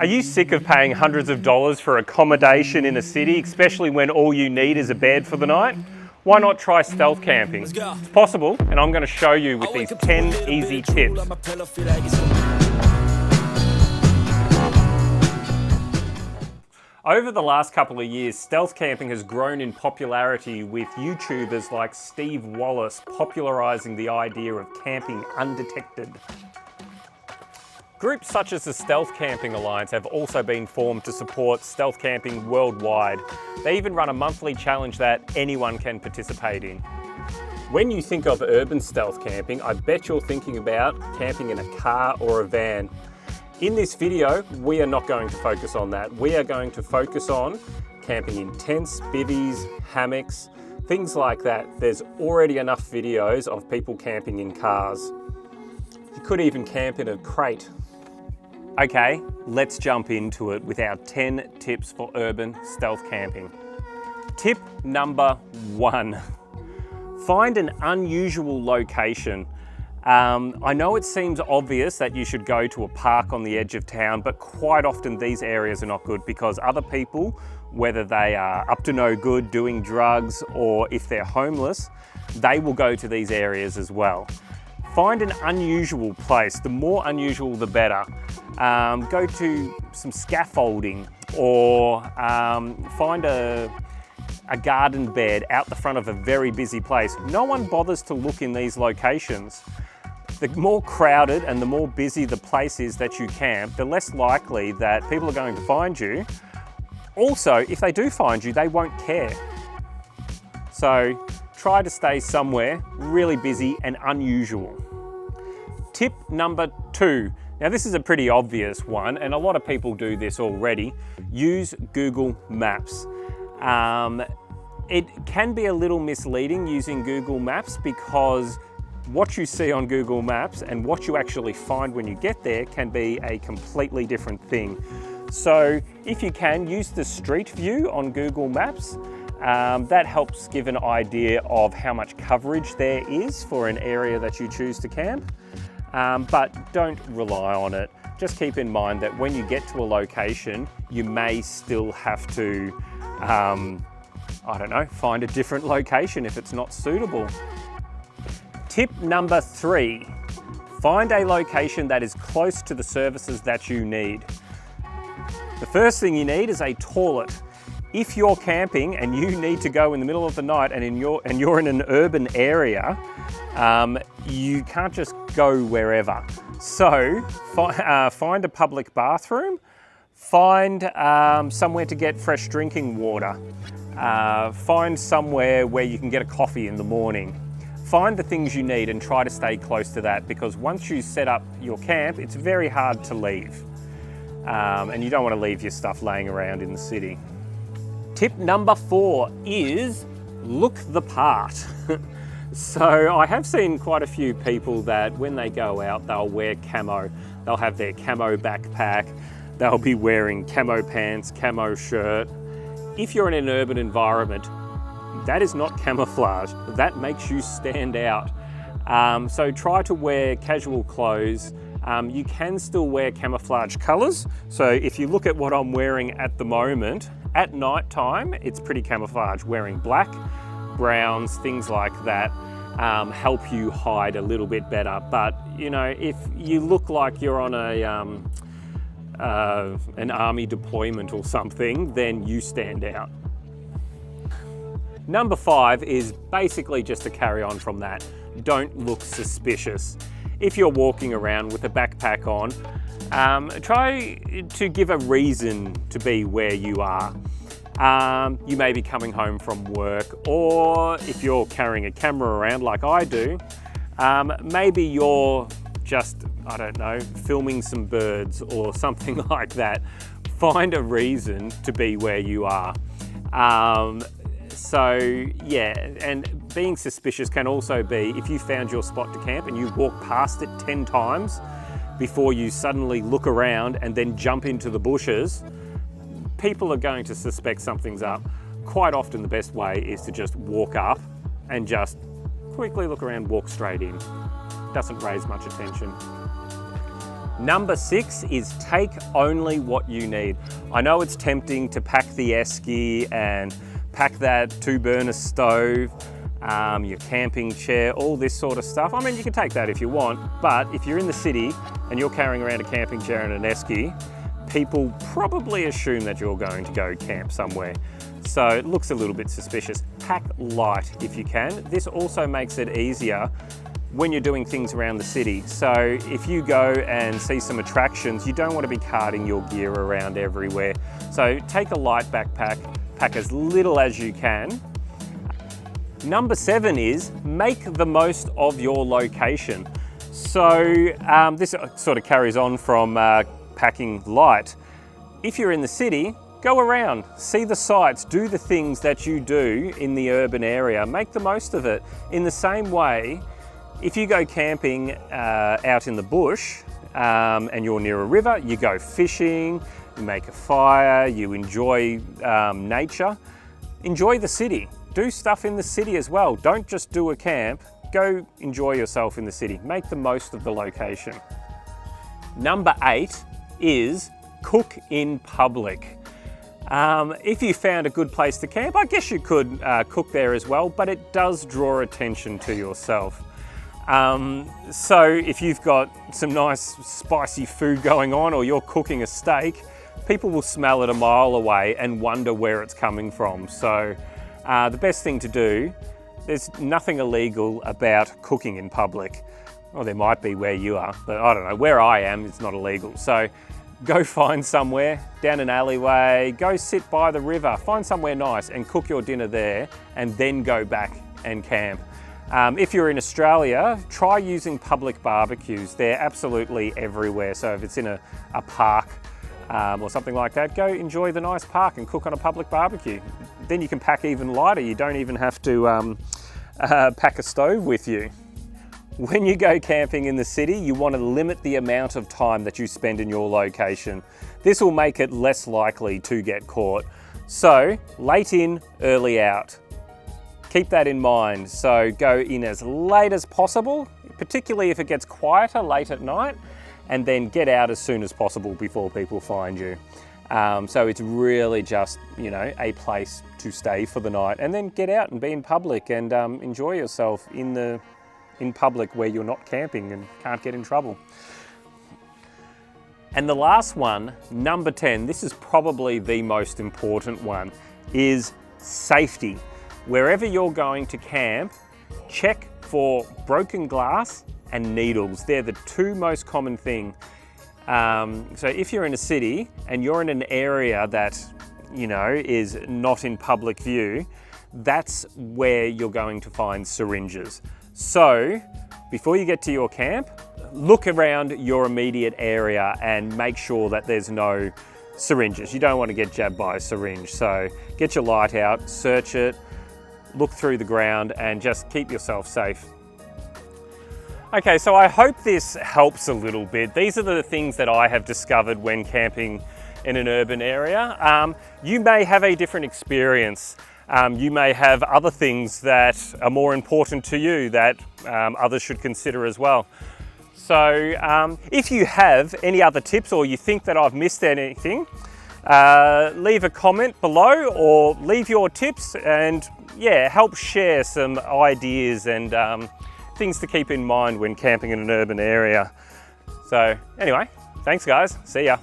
Are you sick of paying hundreds of dollars for accommodation in a city, especially when all you need is a bed for the night? Why not try stealth camping? It's possible, and I'm going to show you with these 10 easy tips. Over the last couple of years, stealth camping has grown in popularity with YouTubers like Steve Wallace popularising the idea of camping undetected. Groups such as the Stealth Camping Alliance have also been formed to support stealth camping worldwide. They even run a monthly challenge that anyone can participate in. When you think of urban stealth camping, I bet you're thinking about camping in a car or a van. In this video, we are not going to focus on that. We are going to focus on camping in tents, bivvies, hammocks, things like that. There's already enough videos of people camping in cars. You could even camp in a crate. Okay, let's jump into it with our 10 tips for urban stealth camping. Tip number 1, find an unusual location. I know it seems obvious that you should go to a park on the edge of town, but quite often these areas are not good because other people, whether they are up to no good doing drugs or if they're homeless, they will go to these areas as well. Find an unusual place. The more unusual, the better. Go to some scaffolding or find a garden bed out the front of a very busy place. No one bothers to look in these locations. The more crowded and the more busy the place is that you camp, the less likely that people are going to find you. Also, if they do find you, they won't care. So try to stay somewhere really busy and unusual. Tip number 2. Now this is a pretty obvious one and a lot of people do this already. Use Google Maps. It can be a little misleading using Google Maps because what you see on Google Maps and what you actually find when you get there can be a completely different thing. So if you can, use the street view on Google Maps. That helps give an idea of how much coverage there is for an area that you choose to camp. But don't rely on it. Just keep in mind that when you get to a location, you may still have to, find a different location if it's not suitable. Tip number 3, find a location that is close to the services that you need. The first thing you need is a toilet. If you're camping and you need to go in the middle of the night and you're in an urban area, you can't just go wherever. So find a public bathroom, find somewhere to get fresh drinking water, find somewhere where you can get a coffee in the morning. Find the things you need and try to stay close to that because once you set up your camp, it's very hard to leave. And you don't want to leave your stuff laying around in the city. Tip number 4 is look the part. So I have seen quite a few people that when they go out, they'll wear camo. They'll have their camo backpack. They'll be wearing camo pants, camo shirt. If you're in an urban environment, that is not camouflage. That makes you stand out. So try to wear casual clothes. You can still wear camouflage colors. So if you look at what I'm wearing at the moment, at night time, it's pretty camouflage. Wearing black, browns, things like that help you hide a little bit better. But you know, if you look like you're on an army deployment or something, then you stand out. Number 5 is basically just to carry on from that. Don't look suspicious. If you're walking around with a backpack on, try to give a reason to be where you are. You may be coming home from work, or if you're carrying a camera around like I do, maybe you're just, filming some birds or something like that. Find a reason to be where you are. So yeah, and being suspicious can also be if you found your spot to camp and you walk past it 10 times before you suddenly look around and then jump into the bushes, people are going to suspect something's up. Quite often the best way is to just walk up and just quickly look around, walk straight in. Doesn't raise much attention. Number 6 is take only what you need. I know it's tempting to pack the esky and pack that 2-burner stove, your camping chair, all this sort of stuff. I mean, you can take that if you want, but if you're in the city and you're carrying around a camping chair and an esky, people probably assume that you're going to go camp somewhere. So it looks a little bit suspicious. Pack light if you can. This also makes it easier when you're doing things around the city. So if you go and see some attractions, you don't want to be carting your gear around everywhere. So take a light backpack, pack as little as you can. Number 7 is make the most of your location. So this sort of carries on from packing light. If you're in the city, go around, see the sights, do the things that you do in the urban area, make the most of it. In the same way, if you go camping out in the bush and you're near a river, you go fishing, you make a fire, you enjoy nature, enjoy the city. Do stuff in the city as well. Don't just do a camp, go enjoy yourself in the city. Make the most of the location. Number 8 is cook in public. If you found a good place to camp, I guess you could cook there as well, but it does draw attention to yourself. So if you've got some nice spicy food going on, or you're cooking a steak, people will smell it a mile away and wonder where it's coming from. So the best thing to do, there's nothing illegal about cooking in public. Well, there might be where you are, but I don't know. Where I am, it's not illegal. So go find somewhere, down an alleyway, go sit by the river, find somewhere nice and cook your dinner there, and then go back and camp. If you're in Australia, try using public barbecues. They're absolutely everywhere. So if it's in a park or something like that, go enjoy the nice park and cook on a public barbecue. Then you can pack even lighter. You don't even have to pack a stove with you. When you go camping in the city, you want to limit the amount of time that you spend in your location. This will make it less likely to get caught. So, late in, early out. Keep that in mind. So go in as late as possible, particularly if it gets quieter late at night, and then get out as soon as possible before people find you. So it's really just, you know, a place to stay for the night, and then get out and be in public and enjoy yourself in public where you're not camping and can't get in trouble. And the last one, number 10, this is probably the most important one, is safety. Wherever you're going to camp, check for broken glass and needles. They're the 2 most common things. So if you're in a city and you're in an area that, you know, is not in public view, that's where you're going to find syringes. So before you get to your camp, look around your immediate area and make sure that there's no syringes. You don't want to get jabbed by a syringe. So get your light out, search it, look through the ground, and just keep yourself safe. Okay, so I hope this helps a little bit. These are the things that I have discovered when camping in an urban area. You may have a different experience. You may have other things that are more important to you that others should consider as well. So if you have any other tips, or you think that I've missed anything, leave a comment below or leave your tips, and yeah, help share some ideas and things to keep in mind when camping in an urban area. So anyway, thanks guys, see ya.